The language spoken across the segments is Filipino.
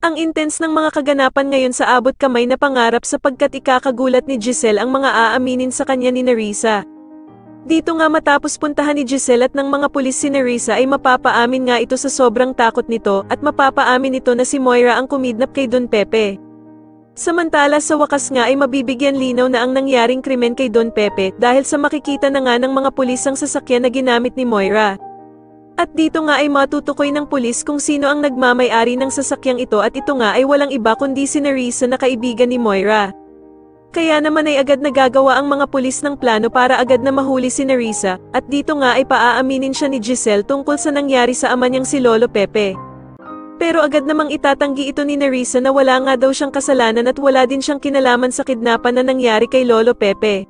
Ang intense ng mga kaganapan ngayon sa abot kamay na pangarap sapagkat ikakagulat ni Giselle ang mga aaminin sa kanya ni Nerissa. Dito nga matapos puntahan ni Giselle at ng mga pulis si Nerissa ay mapapaamin nga ito sa sobrang takot nito at mapapaamin ito na si Moira ang kumidnap kay Don Pepe. Samantala sa wakas nga ay mabibigyan linaw na ang nangyaring krimen kay Don Pepe dahil sa makikita na nga ng mga pulis ang sasakyan na ginamit ni Moira. At dito nga ay matutukoy ng pulis kung sino ang nagmamay-ari ng sasakyang ito at ito nga ay walang iba kundi si Nerissa na kaibigan ni Moira. Kaya naman ay agad nagagawa ang mga pulis ng plano para agad na mahuli si Nerissa, at dito nga ay paaaminin siya ni Giselle tungkol sa nangyari sa ama niyang si Lolo Pepe. Pero agad namang itatanggi ito ni Nerissa na wala nga daw siyang kasalanan at wala din siyang kinalaman sa kidnapan na nangyari kay Lolo Pepe.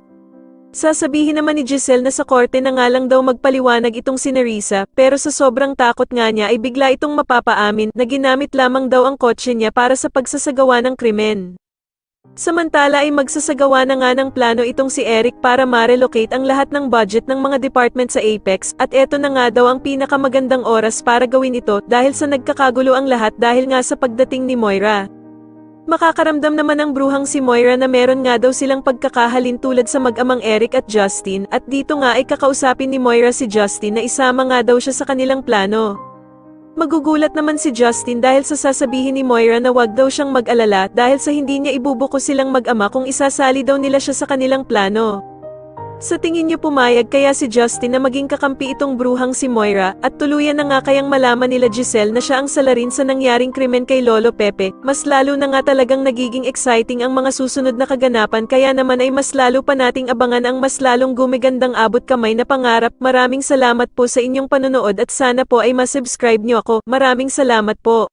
Sasabihin naman ni Giselle na sa korte na nga lang daw magpaliwanag itong si Nerissa, pero sa sobrang takot nga niya ay bigla itong mapapaamin na ginamit lamang daw ang kotse niya para sa pagsasagawa ng krimen. Samantala ay magsasagawa na nga ng plano itong si Eric para ma-relocate ang lahat ng budget ng mga department sa Apex at eto na nga daw ang pinakamagandang oras para gawin ito dahil sa nagkakagulo ang lahat dahil nga sa pagdating ni Moira. Makakaramdam naman ang bruhang si Moira na meron nga daw silang pagkakahalin tulad sa mag-amang Eric at Justin at dito nga ay kakausapin ni Moira si Justin na isama nga daw siya sa kanilang plano. Magugulat naman si Justin dahil sa sasabihin ni Moira na wag daw siyang mag-alala dahil sa hindi niya ibubuko silang mag-ama kung isasali daw nila siya sa kanilang plano. Sa tingin niyo pumayag kaya si Justin na maging kakampi itong bruhang si Moira at tuluyan na nga kayang malaman nila Giselle na siya ang salarin sa nangyaring krimen kay Lolo Pepe. Mas lalo na nga talagang nagiging exciting ang mga susunod na kaganapan kaya naman ay mas lalo pa nating abangan ang mas lalong gumigandang abot kamay na pangarap. Maraming salamat po sa inyong panonood at sana po ay masubscribe niyo ako. Maraming salamat po.